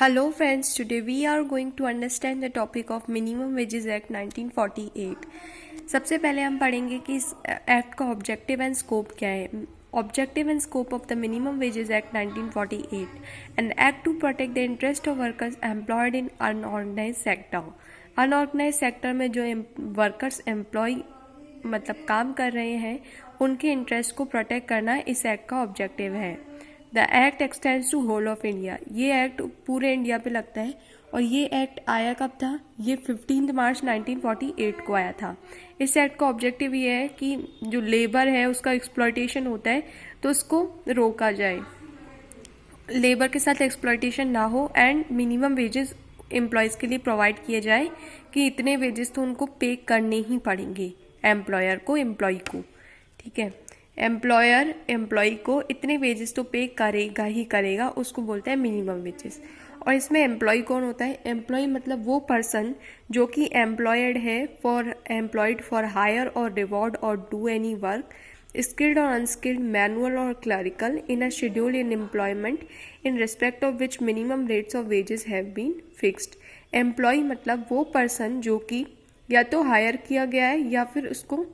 Hello friends, today we are going to understand the topic of Minimum Wages Act 1948. सबसे पहले हम पढ़ेंगे कि इस एक्ट का ऑब्जेक्टिव एंड स्कोप क्या है. Objective and scope of the minimum wages act 1948, an act to protect the interest of workers employed in unorganise sector. Unorganise sector में जो वर्कर्स एम्प्लॉय मतलब काम कर रहे हैं उनके इंटरेस्ट को प्रोटेक्ट करना इस एक्ट का ऑब्जेक्टिव है. The act extends to whole of India. ये एक्ट पूरे इंडिया पे लगता है. और ये एक्ट आया कब था? ये 15 मार्च 1948 को आया था. इस एक्ट का ऑब्जेक्टिव ये है कि जो लेबर है उसका एक्सप्लॉयटेशन होता है तो उसको रोका जाए, लेबर के साथ एक्सप्लॉयटेशन ना हो एंड मिनिमम वेजेस एम्प्लॉयज़ के लिए प्रोवाइड किए जाए कि इतने वेजेस तो उनको पे करने ही पड़ेंगे एम्प्लॉयर को, एम्प्लॉय को. ठीक है, एम्प्लॉयर एम्प्लॉय को इतने वेजेस तो पे करेगा ही करेगा, उसको बोलता है मिनिमम वेजेस. और इसमें एम्प्लॉय कौन होता है? एम्प्लॉय मतलब वो पर्सन जो कि एम्प्लॉयड है फॉर एम्प्लॉयड फॉर हायर और रिवॉर्ड और do any work, skilled or unskilled, manual or clerical, in a schedule in employment in respect of which minimum rates of wages have been fixed. Employee मतलब वो person जो कि या तो higher किया गया है या फिर उसको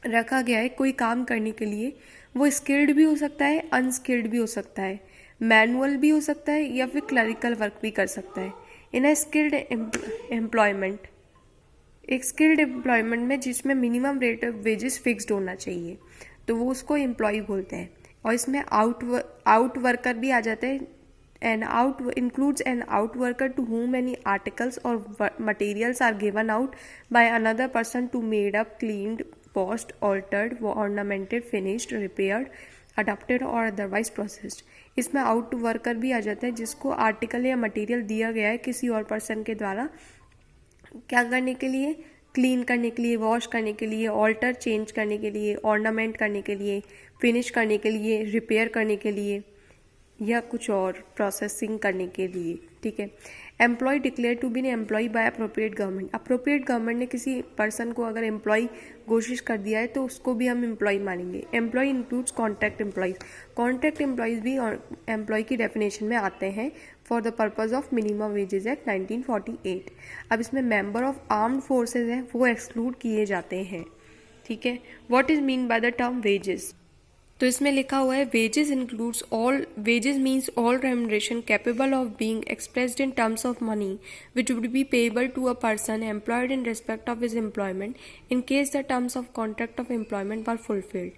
रखा गया है कोई काम करने के लिए. वो स्किल्ड भी हो सकता है, अनस्किल्ड भी हो सकता है, मैनुअल भी हो सकता है या फिर क्लरिकल वर्क भी कर सकता है. इन अ स्किल्ड एम्प्लॉयमेंट, एक स्किल्ड एम्प्लॉयमेंट में जिसमें minimum rate of wages fixed होना चाहिए तो वो उसको एम्प्लॉय बोलते हैं. और इसमें आउट वर्कर भी आ जाते हैं. An out includes an out worker to whom any articles or materials are given out by another person to made up, cleaned, washed, altered, ornamented, finished, repaired, adapted or otherwise processed. इसमें out worker भी आ जाता है जिसको article या material दिया गया है किसी और पर्सन के द्वारा क्या करने के लिए? क्लीन करने के लिए, वॉश करने के लिए, ऑल्टर चेंज करने के लिए, ऑर्नामेंट करने के लिए, फिनिश करने के लिए, रिपेयर करने के लिए या कुछ और प्रोसेसिंग करने के लिए. ठीक है. Employee declared to be employee by appropriate government. Appropriate government ने किसी पर्सन को अगर एम्प्लॉय घोषित कर दिया है तो उसको भी हम एम्प्लॉय मानेंगे. Employee includes contract employees. Contract employees भी एम्प्लॉय की डेफिनेशन में आते हैं for the purpose of minimum wages act 1948. अब इसमें मेंबर ऑफ आर्म्ड फोर्सेज हैं वो एक्सक्लूड किए जाते हैं. ठीक है. What is mean by the term wages? तो इसमें लिखा हुआ है wages includes all, wages means all remuneration capable of being expressed in terms of money which would be payable to a person employed in respect of his employment in case the terms of contract of employment are fulfilled.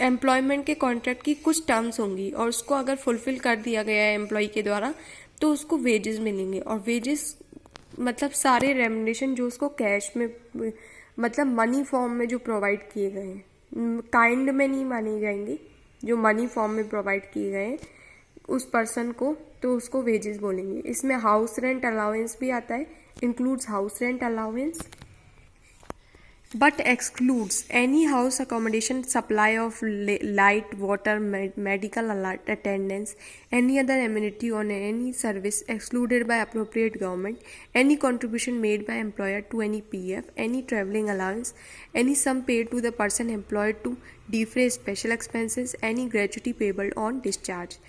Employment के contract की कुछ terms होंगी और उसको अगर fulfil कर दिया गया है एम्प्लॉय के द्वारा तो उसको वेजेस मिलेंगे. और वेजेस मतलब सारे रेम्युनरेशन जो उसको कैश में मतलब मनी फॉर्म में जो प्रोवाइड किए गए हैं, काइंड में नहीं माने जाएंगे, जो मनी फॉर्म में प्रोवाइड किए गए हैं उस पर्सन को, तो उसको वेजेस बोलेंगे. इसमें हाउस रेंट अलाउंस भी आता है, includes house rent allowance but excludes any house accommodation, supply of light, water, medical attendance, any other amenity or any service excluded by appropriate government, any contribution made by employer to any PF, any travelling allowance, any sum paid to the person employed to defray special expenses, any gratuity payable on discharge.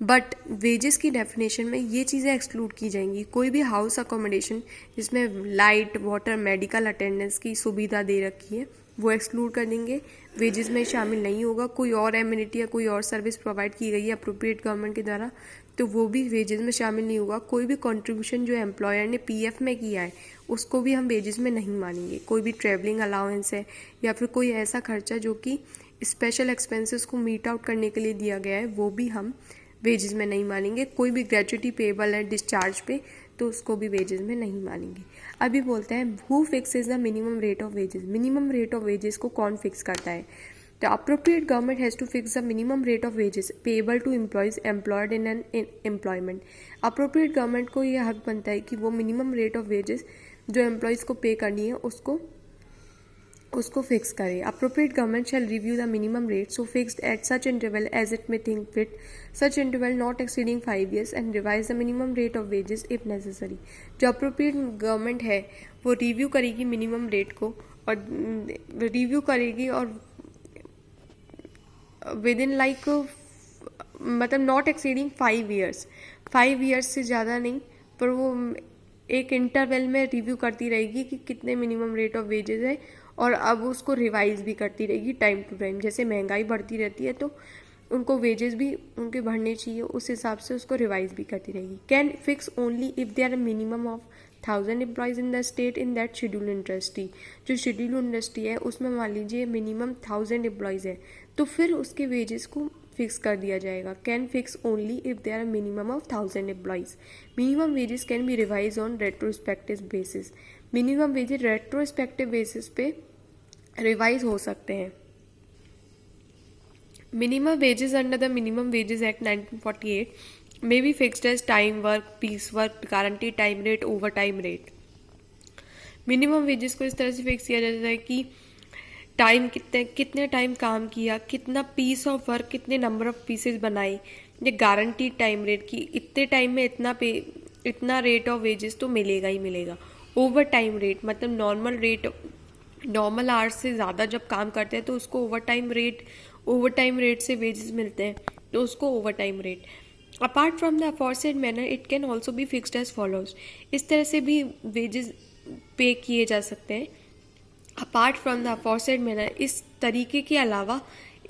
But wages की definition में ये चीज़ें exclude की जाएंगी. कोई भी house accommodation जिसमें light, water, medical attendance की सुविधा दे रखी है वो एक्सक्लूड कर देंगे, वेजेस में शामिल नहीं होगा. कोई और एमिनिटी या कोई और सर्विस प्रोवाइड की गई है अप्रोप्रिएट गवर्नमेंट के द्वारा तो वो भी वेजेस में शामिल नहीं होगा. कोई भी कंट्रीब्यूशन जो एम्प्लॉयर ने पीएफ में किया है उसको भी हम वेजेस में नहीं मानेंगे. कोई भी ट्रैवलिंग अलाउंस है या फिर कोई ऐसा खर्चा जो कि स्पेशल एक्सपेंसेस को मीट आउट करने के लिए दिया गया है वो भी हम वेजेस में नहीं मानेंगे. कोई भी ग्रेचुटी पेएबल है डिस्चार्ज पे तो उसको भी वेजेस में नहीं मानेंगे. अभी बोलते हैं who fixes the minimum rate of wages. Minimum rate of wages को कौन फिक्स करता है? The appropriate government has to fix the minimum rate of wages payable to employees employed in an employment. Appropriate government को यह हक बनता है कि वो मिनिमम रेट ऑफ वेजेस जो एम्प्लॉयज़ को पे करनी है उसको फिक्स करे. Appropriate government shall review the minimum rate so fixed at such interval as it may think fit, such interval not exceeding 5 years and revise the minimum rate of wages if necessary. जो appropriate government है वो review करेगी minimum rate को और review करेगी और with in मतलब not exceeding 5 years, 5 years से ज़्यादा नहीं, पर वो एक इंटरवल में रिव्यू करती रहेगी कि कितने मिनिमम रेट ऑफ वेजेस है, और अब उसको रिवाइज भी करती रहेगी टाइम टू टाइम। जैसे महंगाई बढ़ती रहती है तो उनको वेजेस भी उनके बढ़ने चाहिए, उस हिसाब से उसको रिवाइज भी करती रहेगी। Can fix only if there minimum of 1000 employees in the state in that schedule industry. जो शेड्यूल इंडस्ट्री है उसमें मान लीजिए मिनिमम 1000 एम्प्लॉयज है, तो फिर उसके वेजेस को फिक्स कर दिया जाएगा। Can fix only if there are minimum of 1000 employees. Minimum wages can be revise on retrospective basis. Minimum wages retrospective basis पे रिवाइज हो सकते हैं। Minimum wages under the Minimum Wages Act 1948 may be fixed as time work, piece work, guaranteed time rate, overtime rate. Minimum wages को इस तरह से fix किया जाता है कि टाइम कितने टाइम काम किया, कितना पीस ऑफ वर्क, कितने नंबर ऑफ पीसेस बनाए, ये गारंटीड टाइम रेट की इतने टाइम में इतना रेट ऑफ वेजेस तो मिलेगा ही मिलेगा। ओवर टाइम रेट मतलब नॉर्मल आवर्स से ज़्यादा जब काम करते हैं तो उसको ओवर टाइम रेट से वेजेस मिलते हैं, तो उसको overtime rate. Apart from the aforesaid manner it can also be fixed as follows. इस तरह से भी वेजेस पे किए जा सकते हैं। Apart from the aforesaid manner, इस तरीके के अलावा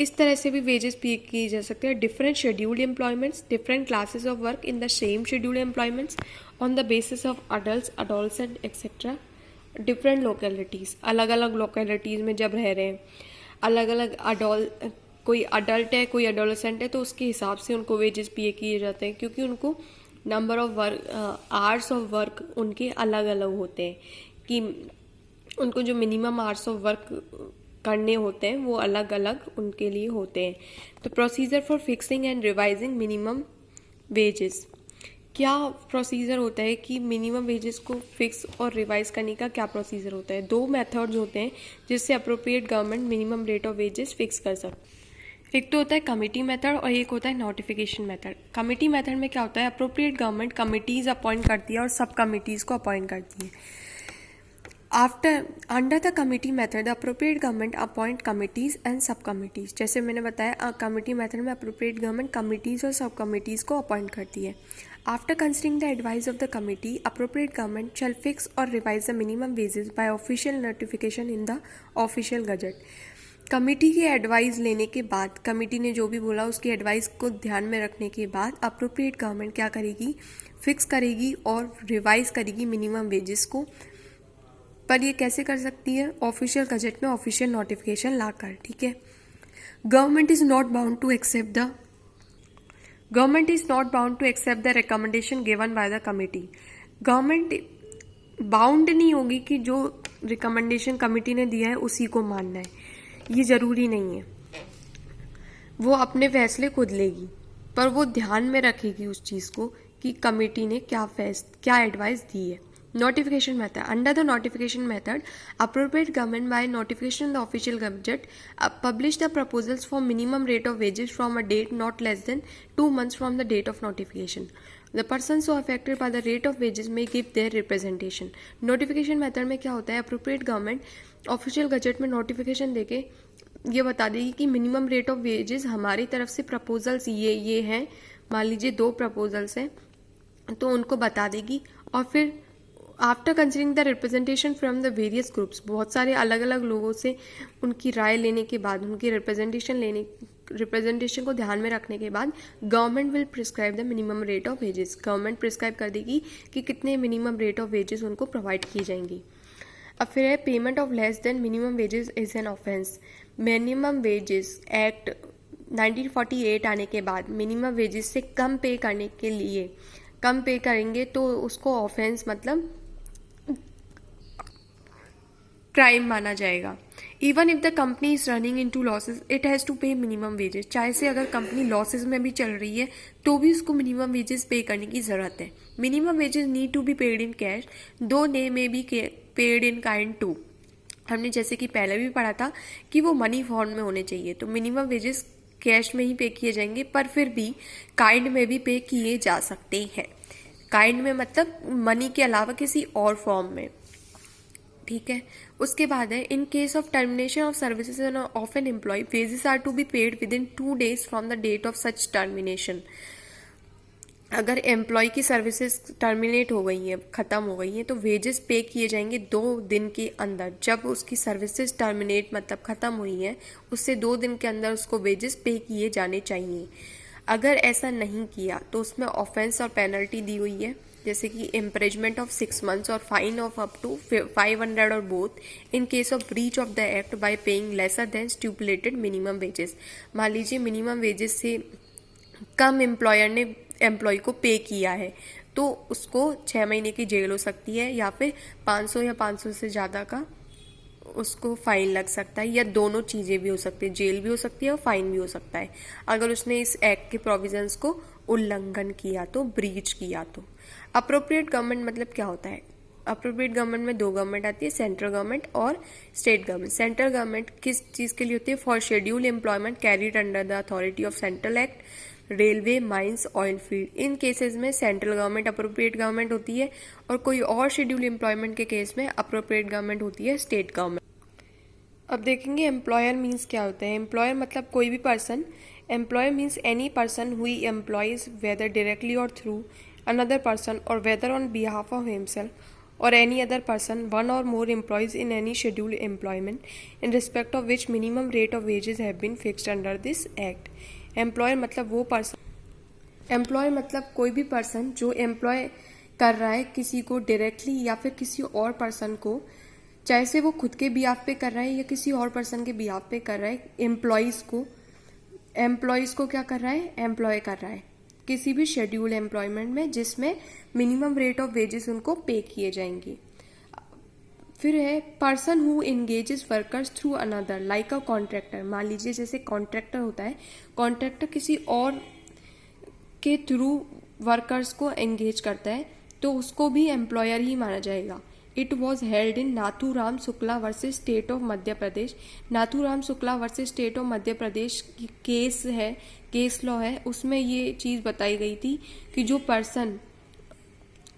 इस तरह से भी वेजेस पे किए जा सकते हैं। Different scheduled employments, different classes of work in the same scheduled employments on the basis of adult, adolescent etcetera. Different localities, अलग अलग लोकेलिटीज़ में जब रह रहे हैं, अलग अलग कोई अडल्ट है कोई अडोलसेंट है, तो उसके हिसाब से उनको वेजेस पे किए जाते हैं, क्योंकि उनको number of hours of work उनके अलग अलग होते हैं, कि उनको जो मिनिमम आवर्स ऑफ वर्क करने होते हैं वो अलग अलग उनके लिए होते हैं। तो procedure for fixing and revising minimum wages, क्या प्रोसीजर होता है कि मिनिमम वेजेस को फिक्स और रिवाइज करने का क्या प्रोसीजर होता है। 2 मेथड्स होते हैं जिससे appropriate government minimum rate of wages fix कर सकते हैं। एक तो होता है कमिटी मेथड और एक होता है नोटिफिकेशन मेथड। कमिटी मेथड में क्या होता है, अप्रोप्रिएट गवर्नमेंट कमिटीज़ अपॉइंट करती है और सब कमिटीज़ को अपॉइंट करती है। Under the committee method the appropriate government appoint committees and sub committees. जैसे मैंने बताया कमिटी मेथड में अप्रोप्रिएट गवर्नमेंट कमिटीज़ और सब कमिटीज़ को अपॉइंट करती है। After considering the advice of the committee, appropriate government shall fix or revise the minimum wages by official notification in the official gazette. Committee की advice लेने के बाद, committee ने जो भी बोला उसकी एडवाइस को ध्यान में रखने के बाद अप्रोप्रिएट गवर्नमेंट क्या करेगी, फिक्स करेगी और रिवाइज करेगी मिनिमम वेजेस को। पर ये कैसे कर सकती है, ऑफिशियल गजट में ऑफिशियल नोटिफिकेशन लाकर। ठीक है, government is not bound to accept the recommendation given by the committee. Government bound नहीं होगी कि जो रिकमेंडेशन कमिटी ने दिया है उसी को मानना है, ये जरूरी नहीं है। वो अपने फैसले खुद लेगी, पर वो ध्यान में रखेगी उस चीज़ को कि कमिटी ने क्या एडवाइस दी है। Notification method, under the notification method appropriate government by notification in the official gazette publish the proposals for minimum rate of wages from a date not less than 2 months from the date of notification. The person so affected by the rate of wages may give their representation. Notification method में क्या होता है, appropriate government official gazette में notification देके ये बता देगी कि मिनिमम रेट ऑफ वेजेस हमारी तरफ से प्रपोजल्स ये हैं, मान लीजिए 2 प्रपोजल्स हैं तो उनको बता देगी। और फिर after considering the representation from the various groups, बहुत सारे अलग अलग लोगों से उनकी राय लेने के बाद, उनकी रिप्रेजेंटेशन को ध्यान में रखने के बाद government will prescribe the minimum rate of wages. Government prescribe कर देगी कि कितने मिनिमम रेट ऑफ वेजेस उनको प्रोवाइड की जाएंगी। अब फिर है payment of less than minimum wages is an offence. Minimum wages act 1948 आने के बाद मिनिमम वेजेस से कम पे करने के लिए, कम पे करेंगे तो उसको ऑफेंस मतलब क्राइम माना जाएगा। Even if the company is running into losses it has to pay minimum wages. चाहे से अगर कंपनी लॉसेज में भी चल रही है तो भी उसको मिनिमम वेजेस पे करने की ज़रूरत है। Minimum wages need to be paid in cash, though they may be paid in kind too. हमने जैसे कि पहले भी पढ़ा था कि वो मनी फॉर्म में होने चाहिए, तो मिनिमम वेजेस कैश में ही पे किए जाएंगे, पर फिर भी काइंड में भी पे किए जा सकते हैं। काइंड में मतलब मनी के अलावा किसी और फॉर्म में। ठीक है। उसके बाद है in case of termination of services of an employee wages are to be paid within 2 days from the date of such termination. अगर एम्प्लॉय की सर्विसेज टर्मिनेट हो गई हैं, ख़त्म हो गई हैं, तो वेजेस पे किए जाएंगे 2 दिन के अंदर। जब उसकी सर्विसेज टर्मिनेट मतलब ख़त्म हुई हैं, उससे 2 दिन के अंदर उसको वेजेस पे किए जाने चाहिए। अगर ऐसा नहीं किया तो उसमें ऑफेंस और पेनल्टी दी हुई है, जैसे कि इम्प्रेजमेंट ऑफ 6 months और फाइन ऑफ अप टू 500 और both in case of breach of the act bye paying lesser than stipulated minimum wages. मान लीजिए मिनिमम वेजेस से कम एम्प्लॉयर ने एम्प्लॉय को पे किया है, तो उसको 6 महीने की जेल हो सकती है, या फिर 500 या 500 से ज़्यादा का उसको फाइन लग सकता है, या दोनों चीज़ें भी हो सकती है, जेल भी हो सकती है और फाइन भी हो सकता है अगर उसने इस एक्ट के प्रोविजंस को उल्लंघन किया तो, ब्रीच किया तो। अप्रोप्रिएट गवर्नमेंट मतलब क्या होता है? अप्रोप्रिएट गवर्नमेंट में 2 गवर्नमेंट आती है, सेंट्रल गवर्नमेंट और स्टेट गवर्नमेंट। सेंट्रल गवर्नमेंट किस चीज़ के लिए होती है? For schedule employment carried under the authority of central act, railway, mines, oil field. In cases में सेंट्रल गवर्नमेंट अप्रोप्रिएट गवर्नमेंट होती है, और कोई और शेड्यूल एम्प्लॉयमेंट के केस में अप्रोप्रिएट गवर्नमेंट होती है, स्टेट गवर्नमेंट। अब देखेंगे एम्प्लॉयर मीन्स क्या होता है। एम्प्लॉयर मतलब कोई भी person. Employer means any person who employs whether directly or through another person or whether on behalf of himself or any other person one or more employees in any scheduled employment in respect of which minimum rate of wages have been fixed under this act। Employer मतलब वो person, employ मतलब कोई भी person जो employ कर रहा है किसी को डायरेक्टली या फिर किसी और पर्सन को, चाहे से वो खुद के बिहाफ पे कर रहा है या किसी और पर्सन के बिहाफ पे कर रहा है। एम्प्लॉयज को क्या कर रहा है? एम्प्लॉय कर रहा है किसी भी शेड्यूल एम्प्लॉयमेंट में जिसमें मिनिमम रेट ऑफ वेजेस उनको पे किए जाएंगे। फिर है person who engages workers through another like a contractor. मान लीजिए जैसे कॉन्ट्रैक्टर होता है, कॉन्ट्रैक्टर किसी और के थ्रू वर्कर्स को एंगेज करता है, तो उसको भी एम्प्लॉयर ही माना जाएगा। It was held in Nathuram Shukla versus state of Madhya Pradesh. Nathuram Shukla versus state of Madhya Pradesh की केस लॉ है, उसमें ये चीज़ बताई गई थी कि जो पर्सन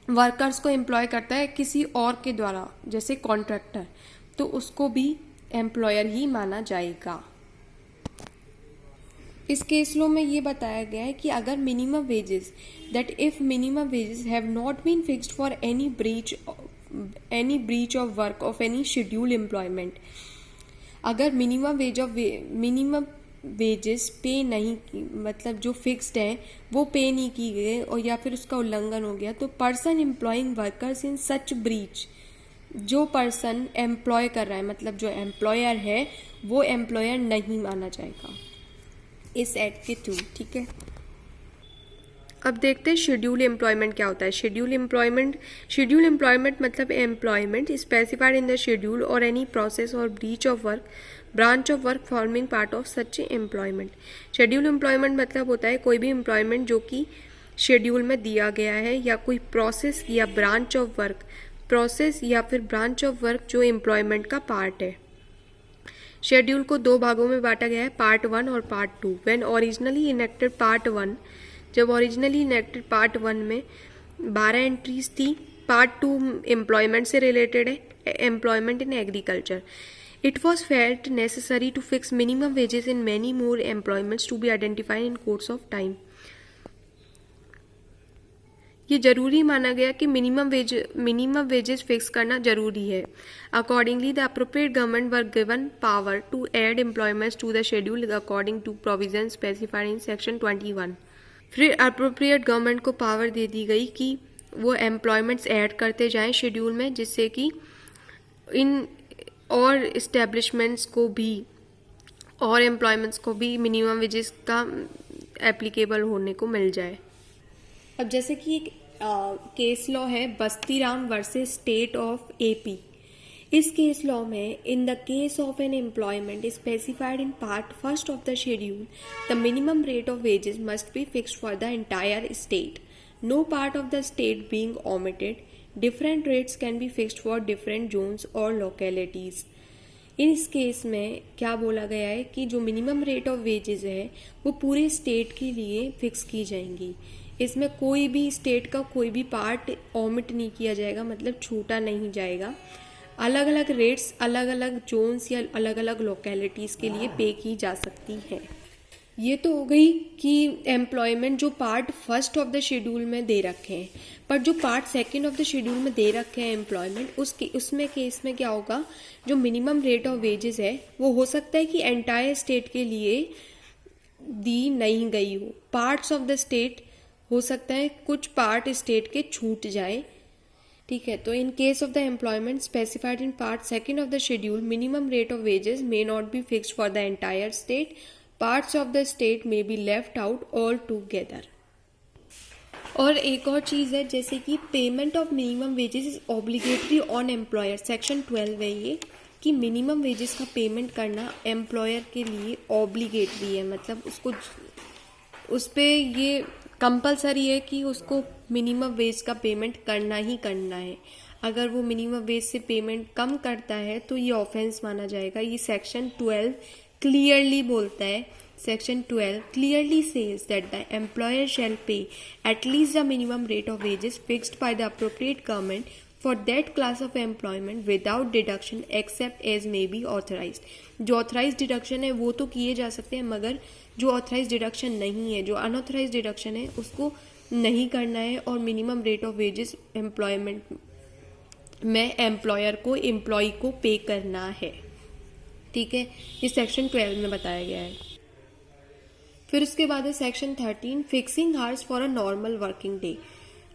वर्कर्स को एम्प्लॉय करता है किसी और के द्वारा, जैसे कॉन्ट्रैक्टर, तो उसको भी एम्प्लॉयर ही माना जाएगा। इस केस लॉ में ये बताया गया है कि अगर minimum wages that if minimum wages have not been fixed for any breach of work of any schedule employment, अगर मिनिमम वेजेस पे नहीं की, मतलब जो फिक्स्ड है वो पे नहीं की गए और या फिर उसका उल्लंघन हो गया, तो person employing workers in such breach, जो पर्सन एम्प्लॉय कर रहा है मतलब जो एम्प्लॉयर है वो एम्प्लॉयर नहीं माना जाएगा इस एक्ट के थ्रू। ठीक है, अब देखते हैं शेड्यूल एम्प्लॉयमेंट क्या होता है। शेड्यूल एम्प्लॉयमेंट मतलब employment specified in the schedule और एनी प्रोसेस और branch of work forming part of such employment. Schedule employment मतलब होता है कोई भी एम्प्लॉयमेंट जो कि शेड्यूल में दिया गया है, या कोई प्रोसेस या ब्रांच ऑफ वर्क जो एम्प्लॉयमेंट का पार्ट है। शेड्यूल को 2 भागों में बांटा गया है, पार्ट 1 और part 2। When originally enacted part 1, जब ओरिजिनली इनेक्टेड पार्ट 1 में 12 एंट्रीज थी। पार्ट 2 एम्प्लॉयमेंट से रिलेटेड है, employment in agriculture. It was felt necessary to fix minimum wages in many more employments to be identified in course of time। ये जरूरी माना गया कि मिनिमम वेजेस फिक्स करना जरूरी है। Accordingly the appropriate government were given power to add employments to the schedule according to provision specified in section 21। फिर appropriate government को पावर दे दी गई कि वो एम्प्लॉयमेंट्स ऐड करते जाएं शेड्यूल में, जिससे कि इन और इस्टेब्लिशमेंट्स को भी और एम्प्लॉयमेंट्स को भी मिनिमम वेजेस का एप्लीकेबल होने को मिल जाए। अब जैसे कि एक केस लॉ है Bastiram versus state of AP. इस केस लॉ में in the case of an employment specified in part 1 of the schedule the minimum rate of wages must be fixed for the entire state, no part of the state being omitted. Different rates can be fixed for different zones or localities. इस केस में क्या बोला गया है कि जो minimum rate of wages है वो पूरे स्टेट के लिए फिक्स की जाएंगी। इसमें कोई भी स्टेट का कोई भी पार्ट ओमिट नहीं किया जाएगा, मतलब छूटा नहीं जाएगा। अलग अलग रेट्स अलग अलग जोन्स या अलग अलग लोकेलिटीज़ के लिए पे की जा सकती है। ये तो हो गई कि एम्प्लॉयमेंट जो part first of the schedule में दे रखे हैं, पर जो part second of the schedule में दे रखे हैं एम्प्लॉयमेंट, उसमें केस में क्या होगा, जो मिनिमम रेट ऑफ वेजेस है वो हो सकता है कि एंटायर स्टेट के लिए दी नहीं गई हो, पार्ट्स ऑफ द स्टेट हो सकता है कुछ पार्ट स्टेट के छूट जाए। ठीक है, तो इन case of the employment specified in part second of the schedule, minimum rate of wages may not be fixed for the entire state, parts of the state may be left out all together. और एक और चीज़ है, जैसे कि payment of minimum wages is obligatory on employer, section 12 है ये, कि minimum wages का पेमेंट करना एम्प्लॉयर के लिए ऑब्लिगेटरी है, मतलब उसको उस पर ये कंपलसरी है कि उसको मिनिमम वेज का पेमेंट करना ही करना है। अगर वो मिनिमम वेज से पेमेंट कम करता है तो ये ऑफेंस माना जाएगा। ये सेक्शन 12 क्लियरली बोलता है, section 12 clearly says that the employer shall pay at least the minimum rate of wages fixed by the appropriate government for that class of employment without deduction except as may be authorized। जो authorise deduction है वो तो किए जा सकते हैं, मगर जो ऑथराइज डिडक्शन नहीं है, जो अनऑथराइज डिडक्शन है, उसको नहीं करना है। और minimum rate of wages employment में एम्प्लॉयर को एम्प्लॉय को पे करना है। ठीक है, ये सेक्शन 12 में बताया गया है। फिर उसके बाद है section 13, fixing hours for a normal working day.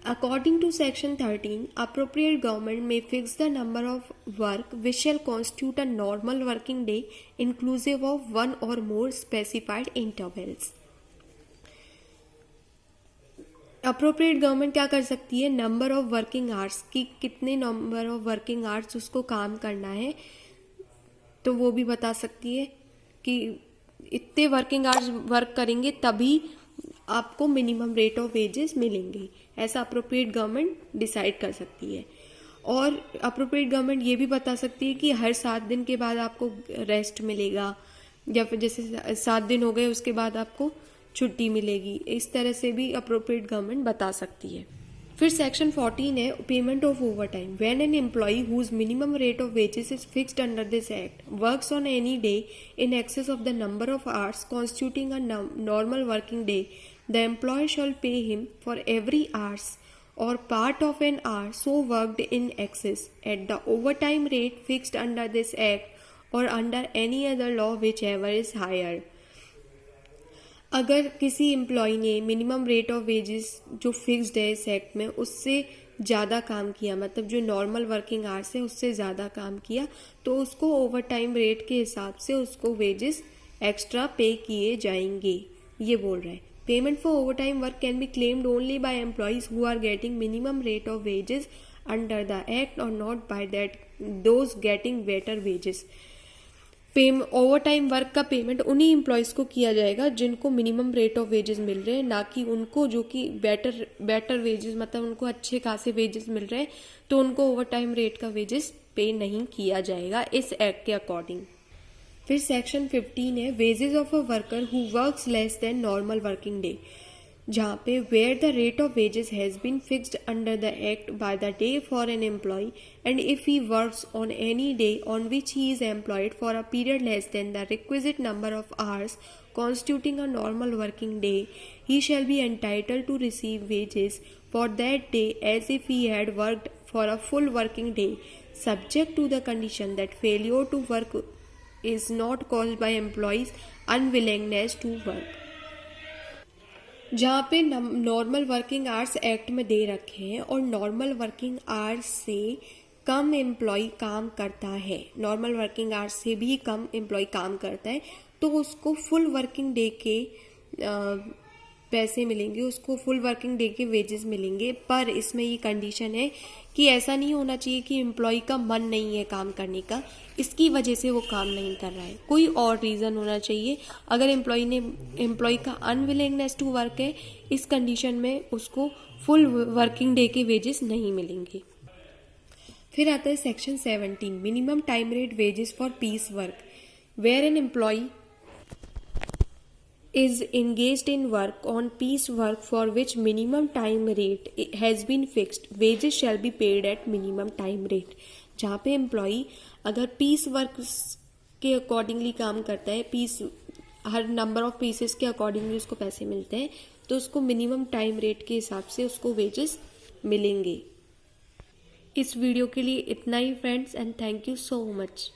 According to section 13, appropriate government may fix the number of work which shall constitute a normal working day inclusive of one or more specified intervals। Appropriate government क्या कर सकती है, number of working hours की, कितने number of working hours उसको काम करना है, तो वो भी बता सकती है कि इतने वर्किंग आवर्स वर्क करेंगे तभी आपको मिनिमम रेट ऑफ वेजेस मिलेंगे। ऐसा अप्रोप्रिएट गवर्नमेंट डिसाइड कर सकती है। और अप्रोप्रिएट गवर्नमेंट ये भी बता सकती है कि हर 7 दिन के बाद आपको रेस्ट मिलेगा, या फिर जैसे 7 दिन हो गए उसके बाद आपको छुट्टी मिलेगी। इस तरह से भी अप्रोप्रिएट गवर्नमेंट बता सकती है। फिर सेक्शन 14 है payment of overtime. When an employee whose minimum rate of wages is fixed under this act works on any day in excess of the number of hours constituting a normal working day, the employer shall pay him for every hours or part of an hour so worked in excess at the overtime rate fixed under this act or under any other law whichever is higher। अगर किसी employ ने minimum rate of wages जो fixed है इस act में उससे ज़्यादा काम किया, मतलब जो नॉर्मल वर्किंग आवर्स है उससे ज़्यादा काम किया, तो उसको ओवर टाइम रेट के हिसाब से उसको वेजेस एक्स्ट्रा पे किए जाएंगे, ये बोल रहे हैं। Payment for overtime work can be claimed only by employees who are getting minimum rate of wages under the act or not by that those getting better wages। Overtime work का payment उन्हीं employees को किया जाएगा जिनको minimum rate of wages मिल रहे हैं, ना कि उनको जो कि बेटर वेजेस, मतलब उनको अच्छे खासे वेजेस मिल रहे हैं, तो उनको ओवरटाइम रेट का वेजेस पे नहीं किया जाएगा इस एक्ट के अकॉर्डिंग। फिर सेक्शन 15 है wages of a worker who works less than normal working day, जहाँ पे where the rate of wages has been fixed under the act by the day for an employee and if he works on any day on which he is employed for a period less than the requisite number of hours constituting a normal working day, he shall be entitled to receive wages for that day as if he had worked for a full working day, subject to the condition that failure to work is not caused by employees unwillingness to work। जहाँ पे normal working hours act में दे रखे हैं और normal working hours से कम employ काम करता है, नॉर्मल वर्किंग आवर्स से भी कम एम्प्लॉय काम करता है, तो उसको फुल वर्किंग डे के पैसे मिलेंगे, उसको फुल वर्किंग डे के वेजेस मिलेंगे। पर इसमें ये कंडीशन है कि ऐसा नहीं होना चाहिए कि एम्प्लॉय का मन नहीं है काम करने का, इसकी वजह से वो काम नहीं कर रहा है, कोई और रीज़न होना चाहिए। अगर एम्प्लॉय का अनविलिंगनेस टू वर्क है, इस कंडीशन में उसको फुल वर्किंग डे के वेजेस नहीं मिलेंगे। फिर आता है section 17 minimum time rate wages for piece work. Where an employee is engaged in work on piece work for which minimum time rate has been fixed, wages shall be paid at minimum time rate। जहाँ पे employee अगर piece work के accordingly काम करता है, piece हर number of pieces के accordingly उसको पैसे मिलते हैं, तो उसको मिनिमम टाइम रेट के हिसाब से उसको वेजेस मिलेंगे। इस वीडियो के लिए इतना ही friends, and thank you so much.